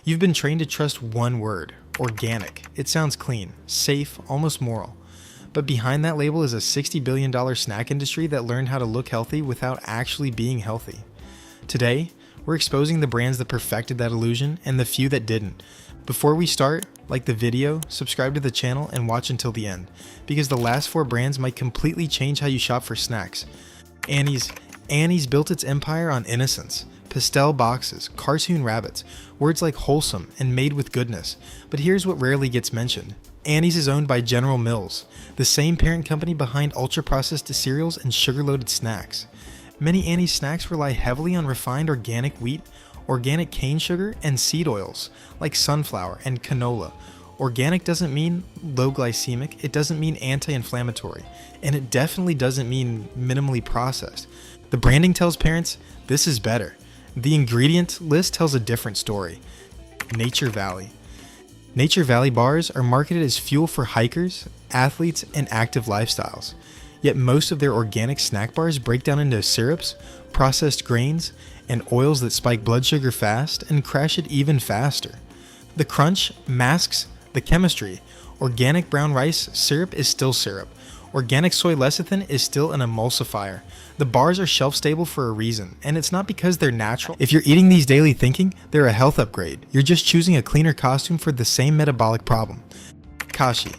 You've been trained to trust one word, organic. It sounds clean, safe, almost moral. But behind that label is a $60 billion snack industry that learned how to look healthy without actually being healthy. Today, we're exposing the brands that perfected that illusion and the few that didn't. Before we start, like the video, subscribe to the channel, and watch until the end, because the last 4 brands might completely change how you shop for snacks. Annie's built its empire on innocence. Pastel boxes, cartoon rabbits, words like wholesome and made with goodness. But here's what rarely gets mentioned. Annie's is owned by General Mills, the same parent company behind ultra-processed cereals and sugar-loaded snacks. Many Annie's snacks rely heavily on refined organic wheat, organic cane sugar, and seed oils, like sunflower and canola. Organic doesn't mean low glycemic, it doesn't mean anti-inflammatory, and it definitely doesn't mean minimally processed. The branding tells parents, this is better. The ingredient list tells a different story. Nature Valley. Nature Valley bars are marketed as fuel for hikers, athletes, and active lifestyles. Yet most of their organic snack bars break down into syrups, processed grains, and oils that spike blood sugar fast and crash it even faster. The crunch masks the chemistry. Organic brown rice syrup is still syrup. Organic soy lecithin is still an emulsifier. The bars are shelf stable for a reason, and it's not because they're natural. If you're eating these daily thinking, they're a health upgrade. You're just choosing a cleaner costume for the same metabolic problem. Kashi.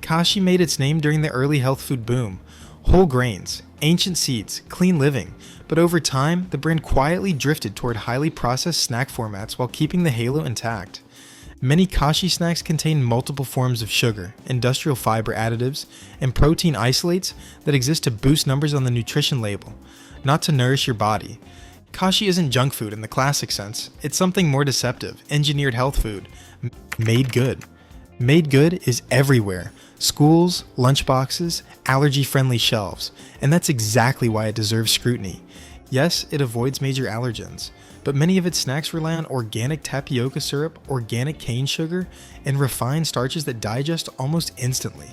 Kashi made its name during the early health food boom. Whole grains, ancient seeds, clean living. But over time, the brand quietly drifted toward highly processed snack formats while keeping the halo intact. Many Kashi snacks contain multiple forms of sugar, industrial fiber additives, and protein isolates that exist to boost numbers on the nutrition label, not to nourish your body. Kashi isn't junk food in the classic sense, it's something more deceptive, engineered health food, made good. Made good is everywhere. Schools, lunchboxes, allergy-friendly shelves, and that's exactly why it deserves scrutiny. Yes, it avoids major allergens, but many of its snacks rely on organic tapioca syrup, organic cane sugar, and refined starches that digest almost instantly.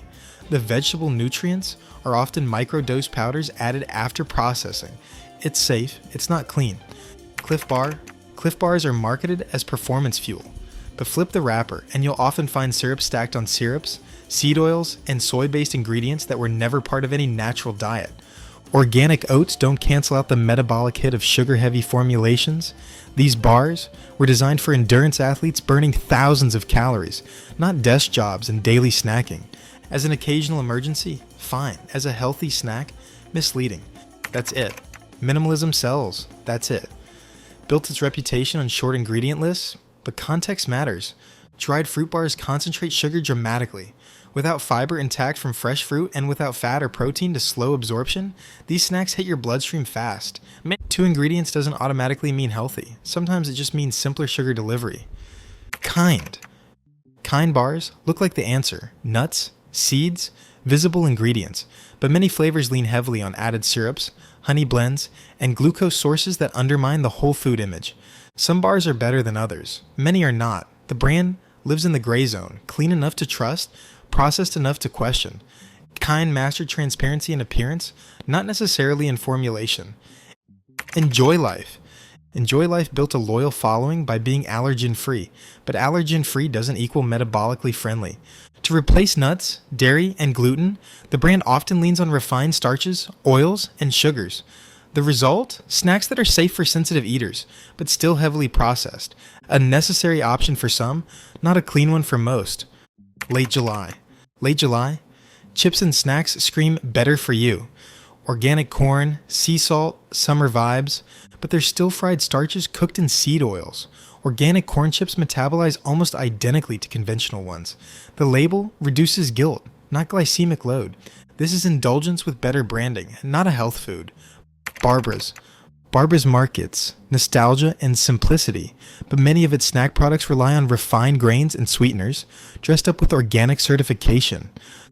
The vegetable nutrients are often microdose powders added after processing. It's safe, it's not clean. Cliff Bars are marketed as performance fuel, but flip the wrapper and you'll often find syrup stacked on syrups, seed oils, and soy-based ingredients that were never part of any natural diet. Organic oats don't cancel out the metabolic hit of sugar-heavy formulations. These bars were designed for endurance athletes burning thousands of calories, not desk jobs and daily snacking. As an occasional emergency, fine. As a healthy snack, misleading. That's it. Minimalism sells. That's it. Built its reputation on short ingredient lists, but context matters. Dried fruit bars concentrate sugar dramatically. Without fiber intact from fresh fruit and without fat or protein to slow absorption, these snacks hit your bloodstream fast. 2 ingredients doesn't automatically mean healthy. Sometimes it just means simpler sugar delivery. Kind bars look like the answer. Nuts, seeds, visible ingredients, but many flavors lean heavily on added syrups, honey blends, and glucose sources that undermine the whole food image. Some bars are better than others. Many are not. The brand lives in the gray zone, clean enough to trust, processed enough to question. Kind mastered transparency in appearance, not necessarily in formulation. Enjoy Life. Enjoy Life built a loyal following by being allergen-free, but allergen-free doesn't equal metabolically friendly. To replace nuts, dairy, and gluten, the brand often leans on refined starches, oils, and sugars. The result? Snacks that are safe for sensitive eaters, but still heavily processed. A necessary option for some, not a clean one for most. Late July? Chips and snacks scream better for you. Organic corn, sea salt, summer vibes, but they're still fried starches cooked in seed oils. Organic corn chips metabolize almost identically to conventional ones. The label reduces guilt, not glycemic load. This is indulgence with better branding, not a health food. Barbara's markets nostalgia and simplicity, but many of its snack products rely on refined grains and sweeteners, dressed up with organic certification.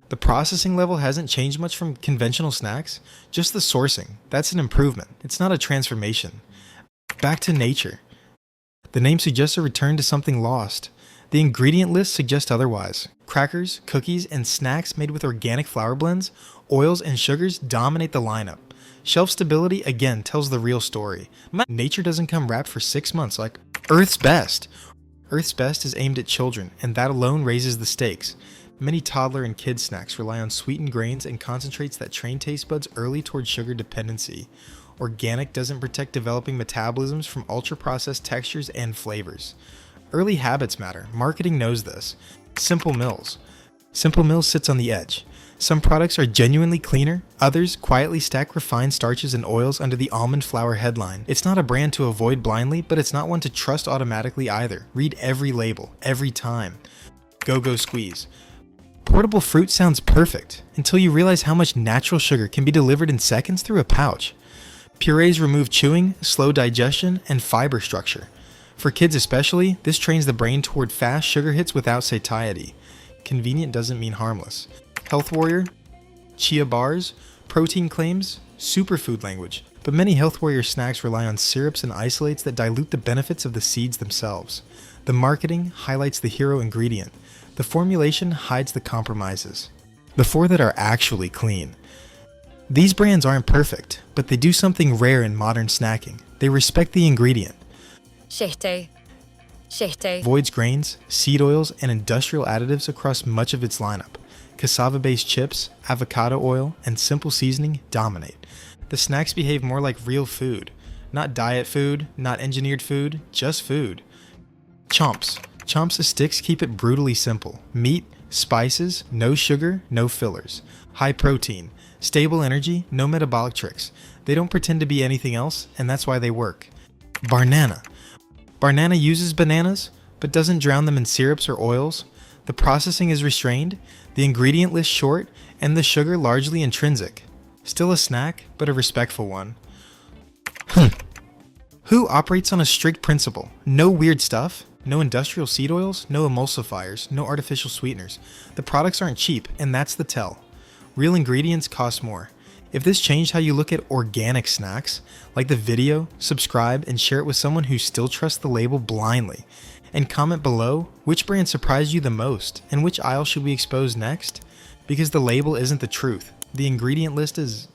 The processing level hasn't changed much from conventional snacks, just the sourcing. That's an improvement. It's not a transformation. Back to nature. The name suggests a return to something lost. The ingredient list suggests otherwise. Crackers, cookies, and snacks made with organic flour blends, oils, and sugars dominate the lineup. Shelf stability, again, tells the real story. Nature doesn't come wrapped for 6 months like Earth's Best. Earth's Best is aimed at children, and that alone raises the stakes. Many toddler and kid snacks rely on sweetened grains and concentrates that train taste buds early toward sugar dependency. Organic doesn't protect developing metabolisms from ultra-processed textures and flavors. Early habits matter. Marketing knows this. Simple Mills. Simple Mills sits on the edge. Some products are genuinely cleaner, others quietly stack refined starches and oils under the almond flour headline. It's not a brand to avoid blindly, but it's not one to trust automatically either. Read every label, every time. Go-Go Squeeze. Portable fruit sounds perfect, until you realize how much natural sugar can be delivered in seconds through a pouch. Purees remove chewing, slow digestion, and fiber structure. For kids especially, this trains the brain toward fast sugar hits without satiety. Convenient doesn't mean harmless. Health Warrior, chia bars, protein claims, superfood language. But many Health Warrior snacks rely on syrups and isolates that dilute the benefits of the seeds themselves. The marketing highlights the hero ingredient. The formulation hides the compromises. The four that are actually clean. These brands aren't perfect, but they do something rare in modern snacking. They respect the ingredient. Shitty. Avoids grains, seed oils, and industrial additives across much of its lineup. Cassava-based chips, avocado oil, and simple seasoning dominate. The snacks behave more like real food. Not diet food, not engineered food, just food. Chomps. Chomps' sticks keep it brutally simple. Meat, spices, no sugar, no fillers. High protein, stable energy, no metabolic tricks. They don't pretend to be anything else, and that's why they work. Barnana. Barnana uses bananas, but doesn't drown them in syrups or oils. The processing is restrained, the ingredient list short, and the sugar largely intrinsic. Still a snack, but a respectful one. Who operates on a strict principle? No weird stuff, no industrial seed oils, no emulsifiers, no artificial sweeteners. The products aren't cheap, and that's the tell. Real ingredients cost more. If this changed how you look at organic snacks, like the video, subscribe, and share it with someone who still trusts the label blindly. And comment below which brand surprised you the most, and which aisle should we expose next? Because the label isn't the truth. The ingredient list is